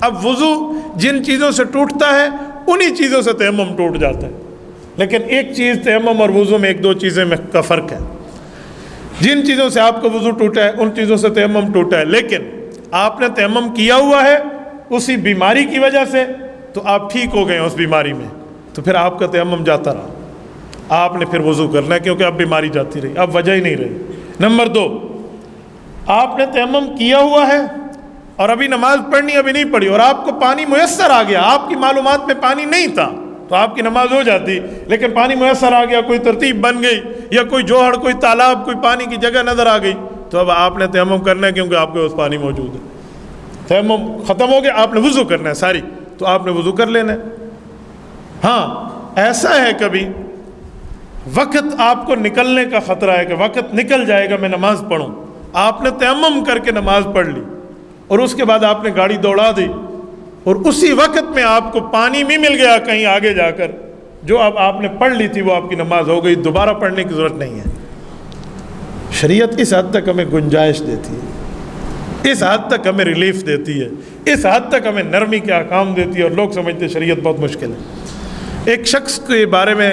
اب وضو جن چیزوں سے ٹوٹتا ہے انہی چیزوں سے تیمم ٹوٹ جاتا ہے، لیکن ایک چیز تیمم اور وضو میں ایک دو چیزیں میں کا فرق ہے۔ جن چیزوں سے آپ کا وضو ٹوٹا ہے ان چیزوں سے تیمم ٹوٹا ہے، لیکن آپ نے تیمم کیا ہوا ہے اسی بیماری کی وجہ سے، تو آپ ٹھیک ہو گئے ہیں اس بیماری میں، تو پھر آپ کا تیمم جاتا رہا، آپ نے پھر وضو کرنا ہے، کیونکہ اب بیماری جاتی رہی، اب وجہ ہی نہیں رہی۔ نمبر 2، آپ نے تیمم کیا ہوا ہے اور ابھی نماز پڑھنی ابھی نہیں پڑھی، اور آپ کو پانی میسر آ گیا، آپ کی معلومات میں پانی نہیں تھا تو آپ کی نماز ہو جاتی، لیکن پانی میسر آ گیا، کوئی ترتیب بن گئی، یا کوئی جوہر، کوئی تالاب، کوئی پانی کی جگہ نظر آ گئی، تو اب آپ نے تیمم کرنا ہے، کیونکہ آپ کے پاس پانی موجود ہے۔ تیمم ختم ہو گیا، آپ نے وضو کرنا ہے ساری، تو آپ نے وضو کر لینا ہے۔ ہاں ایسا ہے کبھی وقت آپ کو نکلنے کا خطرہ ہے کہ وقت نکل جائے گا، میں نماز پڑھوں، آپ نے تیمم کر کے نماز پڑھ لی اور اس کے بعد آپ نے گاڑی دوڑا دی، اور اسی وقت میں آپ کو پانی بھی مل گیا کہیں آگے جا کر، جو اب آپ نے پڑھ لی تھی وہ آپ کی نماز ہو گئی، دوبارہ پڑھنے کی ضرورت نہیں ہے۔ شریعت اس حد تک ہمیں گنجائش دیتی ہے، اس حد تک ہمیں ریلیف دیتی ہے، اس حد تک ہمیں نرمی کے احکام دیتی ہے، اور لوگ سمجھتے ہیں شریعت بہت مشکل ہے۔ ایک شخص کے بارے میں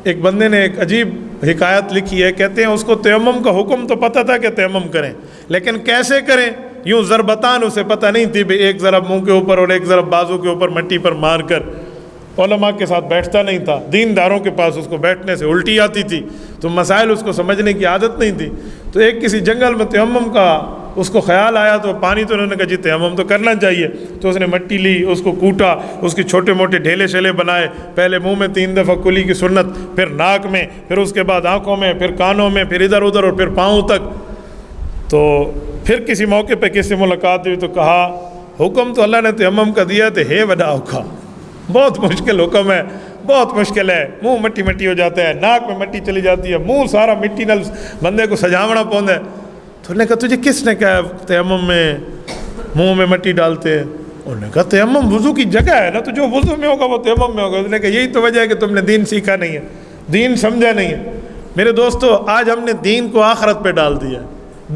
ایک بندے نے ایک عجیب حکایت لکھی ہے، کہتے ہیں اس کو تیمم کا حکم تو پتہ تھا کہ تیمم کریں، لیکن کیسے کریں یوں ضربتان اسے پتہ نہیں تھی، ایک ضرب منہ کے اوپر اور ایک ضرب بازو کے اوپر مٹی پر مار کر۔ علماء کے ساتھ بیٹھتا نہیں تھا، دینداروں کے پاس اس کو بیٹھنے سے الٹی آتی تھی، تو مسائل اس کو سمجھنے کی عادت نہیں تھی۔ تو ایک کسی جنگل میں تیمم کا اس کو خیال آیا، تو پانی تو انہوں نے کہا جی تیمم تو کرنا چاہیے، تو اس نے مٹی لی، اس کو کوٹا، اس کی چھوٹے موٹے ڈھیلے شیلے بنائے، پہلے منہ میں 3 دفعہ کلی کی سنت، پھر ناک میں، پھر اس کے بعد آنکھوں میں، پھر کانوں میں، پھر ادھر ادھر، اور پھر پاؤں تک۔ تو پھر کسی موقع پہ کسی سے ملاقات ہوئی تو کہا حکم تو اللہ نے تیمم کا دیا تو ہے بڑا اوکھا، بہت مشکل حکم ہے، بہت مشکل ہے، منہ مٹی مٹی ہو جاتا ہے، ناک میں مٹی چلی جاتی ہے، منہ سارا مٹی نل بندے کو سجاونا پوندا ہے۔ تو انہوں نے کہا تجھے کس نے کہا تیمم میں منہ میں مٹی ڈالتے ہیں؟ انہوں نے کہا تیمم وضو کی جگہ ہے نا، تو جو وضو میں ہوگا وہ تیمم میں ہوگا۔ انہوں نے کہا یہی تو وجہ ہے کہ تم نے دین سیکھا نہیں ہے، دین سمجھا نہیں ہے۔ میرے دوستو آج ہم نے دین کو آخرت پہ ڈال دیا،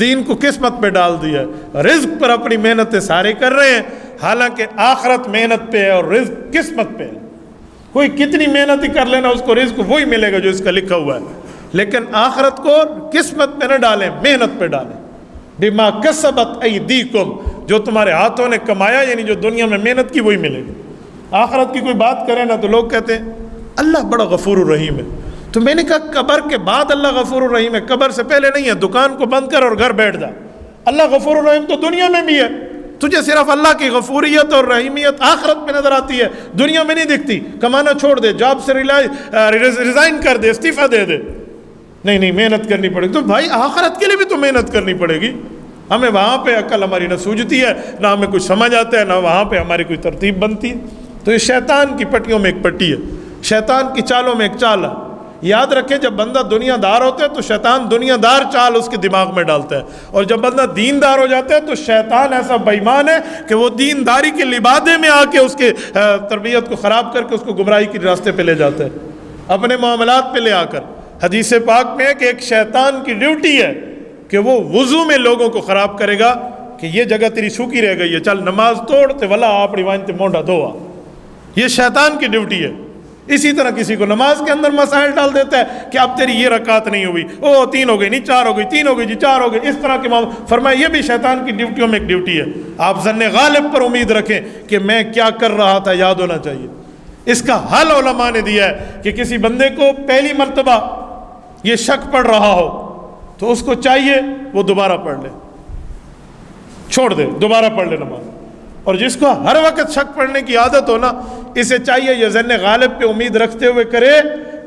دین کو قسمت پہ ڈال دیا، رزق پر اپنی محنتیں سارے کر رہے ہیں، حالانکہ آخرت محنت پہ ہے اور رزق قسمت پہ ہے۔ کوئی کتنی محنت ہی کر لینا اس کو رزق وہی ملے گا جو اس کا لکھا ہوا ہے، لیکن آخرت کو قسمت پہ نہ ڈالیں، محنت پہ ڈالیں۔ بما کسبت ایدیکم، جو تمہارے ہاتھوں نے کمایا، یعنی جو دنیا میں محنت کی وہی ملے گی۔ آخرت کی کوئی بات کرے نا تو لوگ کہتے ہیں اللہ بڑا غفور الرحیم ہے، تو میں نے کہا قبر کے بعد اللہ غفور الرحیم ہے، قبر سے پہلے نہیں ہے۔ دکان کو بند کر اور گھر بیٹھ جا، اللہ غفور الرحیم تو دنیا میں بھی ہے، تجھے صرف اللہ کی غفوریت اور رحیمیت آخرت میں نظر آتی ہے، دنیا میں نہیں دکھتی۔ کمانا چھوڑ دے، جاب سے ریزائن کر دے، استعفیٰ دے دے، نہیں محنت کرنی پڑے گی۔ تو بھائی آخرت کے لیے بھی تو محنت کرنی پڑے گی۔ ہمیں وہاں پہ عقل ہماری نہ سوجتی ہے، نہ ہمیں کچھ سمجھ آتا ہے، نہ وہاں پہ ہماری کوئی ترتیب بنتی ہے۔ تو یہ شیطان کی پٹیوں میں ایک پٹی ہے، شیطان کی چالوں میں ایک چال ہے۔ یاد رکھیں جب بندہ دنیا دار ہوتا ہے تو شیطان دنیا دار چال اس کے دماغ میں ڈالتا ہے، اور جب بندہ دین دار ہو جاتا ہے تو شیطان ایسا بے ایمان ہے کہ وہ دین داری کے لبادے میں آ کے اس کے تربیت کو خراب کر کے اس کو گمراہی کے راستے پہ لے جاتا ہے، اپنے معاملات پہ لے آ کر۔ حدیث پاک میں ہے کہ ایک شیطان کی ڈیوٹی ہے کہ وہ وضو میں لوگوں کو خراب کرے گا کہ یہ جگہ تیری سوکھی رہ گئی ہے، چل نماز توڑ تے ولا اپنی وائن تے مونڈا دھوا، یہ شیطان کی ڈیوٹی ہے۔ اسی طرح کسی کو نماز کے اندر مسائل ڈال دیتا ہے کہ اب تیری یہ رکعت نہیں ہوئی، 3 ہو گئی نہیں 4 ہو گئی، 3 ہو گئی جی 4 ہو گئی، اس طرح کے فرمایا یہ بھی شیطان کی ڈیوٹیوں میں ایک ڈیوٹی ہے۔ آپ ظن غالب پر امید رکھیں کہ میں کیا کر رہا تھا یاد ہونا چاہیے۔ اس کا حل علماء نے دیا ہے کہ کسی بندے کو پہلی مرتبہ یہ شک پڑ رہا ہو تو اس کو چاہیے وہ دوبارہ پڑھ لے، چھوڑ دے، دوبارہ پڑھ لے نماز۔ اور جس کو ہر وقت شک پڑھنے کی عادت ہو نا، اسے چاہیے یہ ظن غالب پہ امید رکھتے ہوئے کرے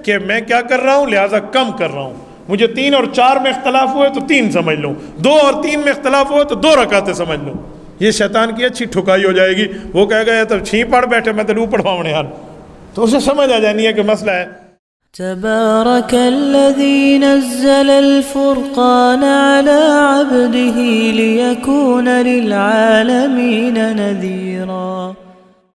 کہ میں کیا کر رہا ہوں، لہٰذا کم کر رہا ہوں۔ مجھے 3 اور 4 میں اختلاف ہوئے تو 3 سمجھ لوں، 2 اور 3 میں اختلاف ہوئے تو 2 رکعتیں سمجھ لوں۔ یہ شیطان کی اچھی ٹھکائی ہو جائے گی، وہ کہے گا تب چھیں پڑھ بیٹھے میں تو پڑھواؤں یار، تو اسے سمجھ آ جانی ہے کہ مسئلہ ہے۔ تبارك الذي نزل الفرقان على عبده ليكون للعالمين نذيرا